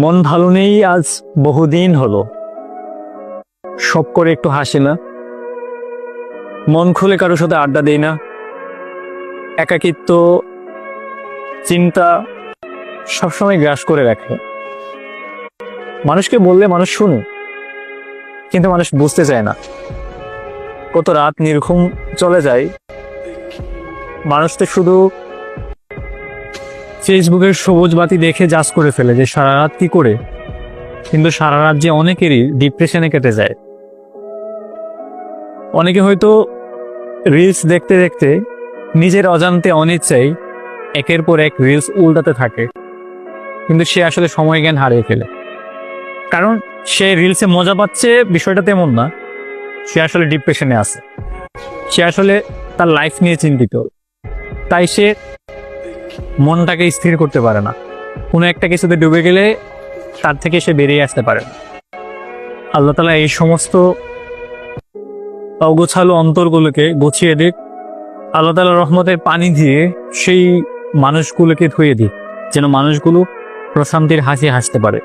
মন ভালো নেই আজ বহুদিন হলো, শখ করে একটু হাসি না, মন খুলে কারোর সাথে আড্ডা দেই না। একাকিত্ব, চিন্তা সবসময় গ্রাস করে রাখে। মানুষকে বললে মানুষ শুনে, কিন্তু মানুষ বুঝতে চায় না। কত রাত নির্ঘুম চলে যায়, মানুষ তো শুধু ফেসবুকের সবুজ বাতি দেখে জাজ করে ফেলে যে সারা রাত কি করে, কিন্তু সারা রাত যে অনেকেরই ডিপ্রেশনে কেটে যায়। অনেকে হয়তো রিলস দেখতে দেখতে নিজের অজান্তে অনিচ্ছায় একের পর এক রিলস উল্টাতে থাকে, কিন্তু সে আসলে সময় জ্ঞান হারিয়ে ফেলে। কারণ সে রিলসে মজা পাচ্ছে বিষয়টা তেমন না, সে আসলে ডিপ্রেশনে আছে, সে আসলে তার লাইফ নিয়ে চিন্তিত। তাই সে মনটাকে স্থির করতে পারে না, কোনো একটা কিছুতে ডুবে গেলে তার থেকে সে বেরিয়ে আসতে পারে না। আল্লাহ তাআলা এই সমস্ত অগোছালো অন্তরগুলোকে গুছিয়ে দিক, আল্লাহ তাআলার রহমতের পানি দিয়ে সেই মানুষগুলোকে ধুয়ে দিক, যেন মানুষগুলো প্রশান্তির হাসি হাসতে পারে।